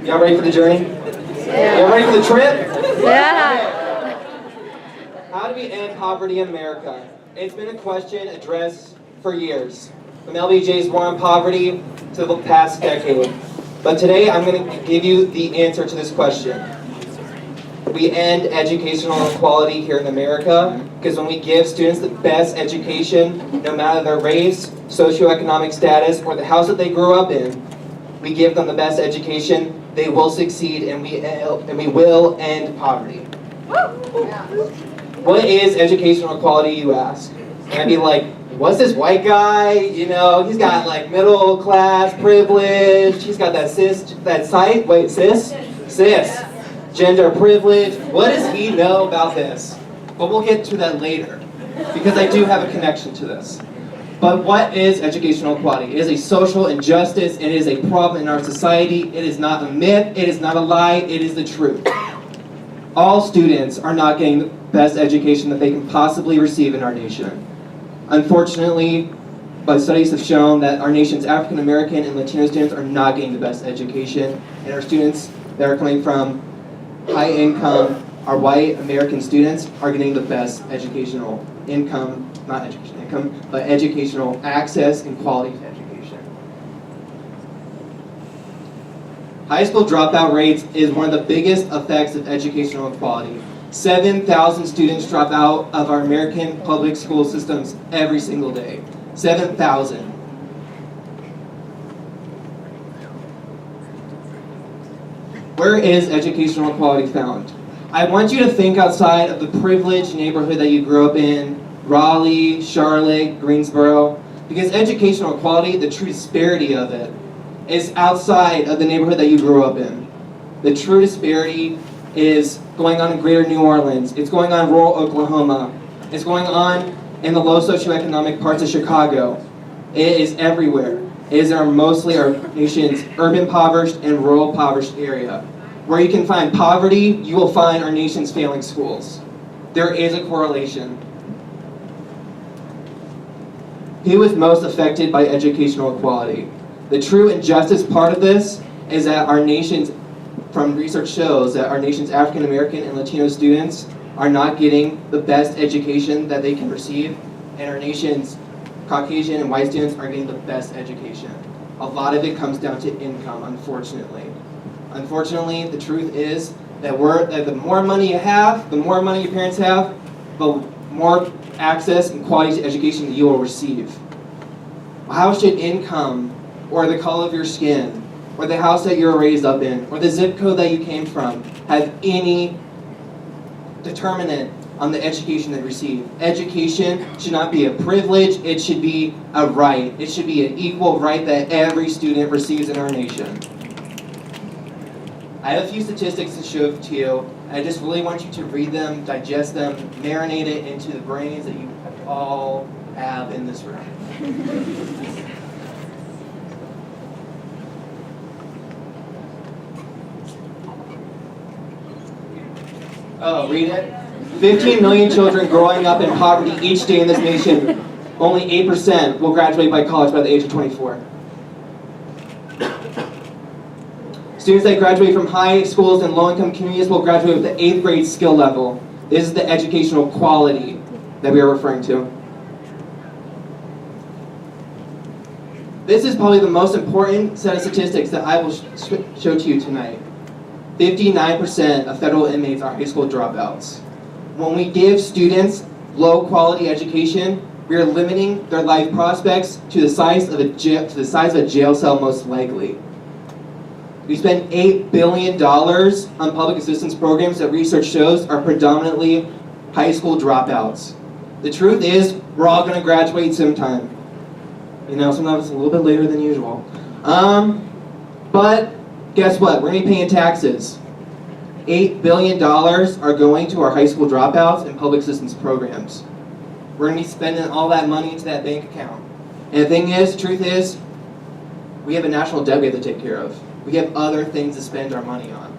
Y'all ready for the journey? Yeah. Y'all ready for the trip? Yeah. How do we end poverty in America? It's been a question addressed for years, from LBJ's War on Poverty to the past decade. But today I'm going to give you the answer to this question. We end educational inequality here in America because when we give students the best education, no matter their race, socioeconomic status, or the house that they grew up in, we give them the best education, they will succeed and we will end poverty. What is educational equality, you ask? And I'd be like, what's this white guy? You know, he's got like middle class privilege, he's got that cis, gender privilege. What does he know about this? But we'll get to that later, because I do have a connection to this. But what is educational equality? It is a social injustice. It is a problem in our society. It is not a myth. It is not a lie. It is the truth. All students are not getting the best education that they can possibly receive in our nation. Unfortunately, but studies have shown that our nation's African American and Latino students are not getting the best education, and our students that are coming from high income, our white American students are getting the best educational income, not educational income, but educational access and quality of education. High school dropout rates is one of the biggest effects of educational equality. 7,000 students drop out of our American public school systems every single day. 7,000. Where is educational equality found? I want you to think outside of the privileged neighborhood that you grew up in, Raleigh, Charlotte, Greensboro, because educational equality, the true disparity of it, is outside of the neighborhood that you grew up in. The true disparity is going on in greater New Orleans, it's going on in rural Oklahoma, it's going on in the low socioeconomic parts of Chicago. It is everywhere. It is mostly our nation's urban impoverished and rural impoverished area. Where you can find poverty, you will find our nation's failing schools. There is a correlation. Who is most affected by educational equality? The true injustice part of this is that our nation's, from research shows that our nation's African American and Latino students are not getting the best education that they can receive, and our nation's Caucasian and white students are getting the best education. A lot of it comes down to income, unfortunately. Unfortunately, the truth is that the more money you have, the more money your parents have, the more access and quality to education that you will receive. How should income, or the color of your skin, or the house that you were raised up in, or the zip code that you came from, have any determinant on the education that you receive? Education should not be a privilege, it should be a right. It should be an equal right that every student receives in our nation. I have a few statistics to show to you. I just really want you to read them, digest them, marinate it into the brains that you all have in this room. Oh, read it. 15 million children growing up in poverty each day in this nation. Only 8% will graduate by college by the age of 24. Students that graduate from high schools and low-income communities will graduate with the 8th grade skill level. This is the educational quality that we are referring to. This is probably the most important set of statistics that I will show to you tonight. 59% of federal inmates are high school dropouts. When we give students low-quality education, we are limiting their life prospects to the size of a jail cell, most likely. We spend $8 billion on public assistance programs that research shows are predominantly high school dropouts. The truth is, we're all going to graduate sometime. You know, sometimes a little bit later than usual. But guess what? We're going to be paying taxes. $8 billion are going to our high school dropouts and public assistance programs. We're going to be spending all that money into that bank account. And the thing is, the truth is, we have a national debt we have to take care of. We have other things to spend our money on.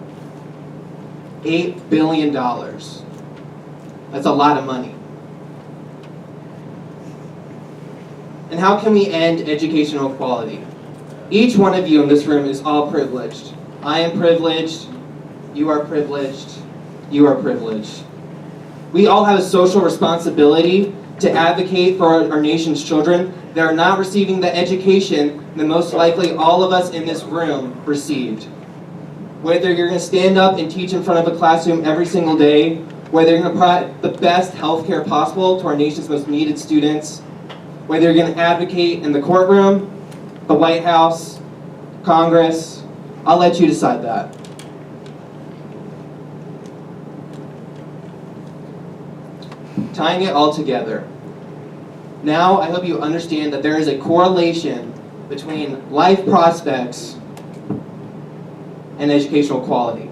$8 billion. That's a lot of money. And how can we end educational equality? Each one of you in this room is all privileged. I am privileged, you are privileged, you are privileged. We all have a social responsibility to advocate for our nation's children that are not receiving the education that most likely all of us in this room received. Whether you're going to stand up and teach in front of a classroom every single day, whether you're going to provide the best health care possible to our nation's most needed students, whether you're going to advocate in the courtroom, the White House, Congress, I'll let you decide that. Tying it all together. Now I hope you understand that there is a correlation between life prospects and educational quality.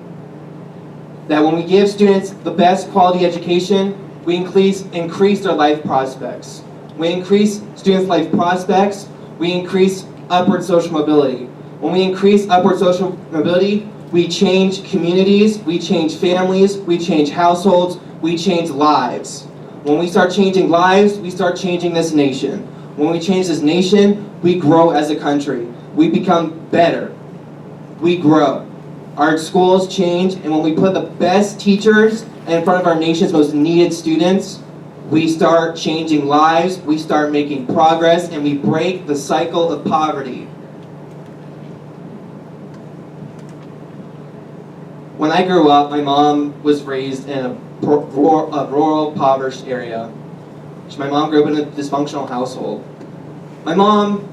That when we give students the best quality education, we increase their life prospects. We increase students' life prospects, we increase upward social mobility. When we increase upward social mobility, we change communities, we change families, we change households, we change lives. When we start changing lives, we start changing this nation. When we change this nation, we grow as a country. We become better. We grow. Our schools change, and when we put the best teachers in front of our nation's most needed students, we start changing lives, we start making progress, and we break the cycle of poverty. When I grew up, my mom was raised in a rural, impoverished area. My mom grew up in a dysfunctional household. My mom,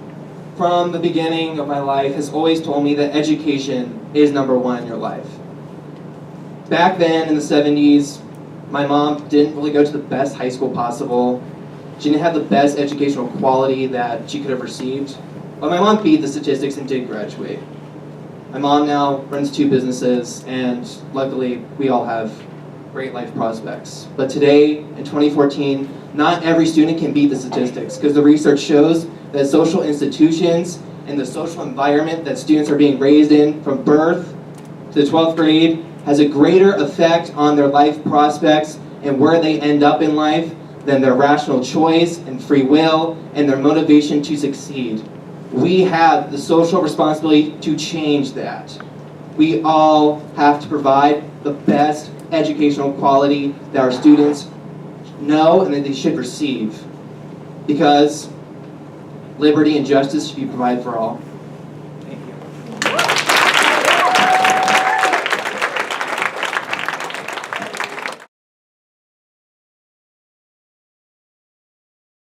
from the beginning of my life, has always told me that education is number one in your life. Back then, in the 70s, my mom didn't really go to the best high school possible. She didn't have the best educational quality that she could have received. But my mom beat the statistics and did graduate. My mom now runs 2 businesses, and luckily, we all have great life prospects. But today, in 2014, not every student can beat the statistics, because the research shows that social institutions and the social environment that students are being raised in from birth to the 12th grade has a greater effect on their life prospects and where they end up in life than their rational choice and free will and their motivation to succeed. We have the social responsibility to change that. We all have to provide the best educational quality that our students know and that they should receive, because liberty and justice should be provided for all.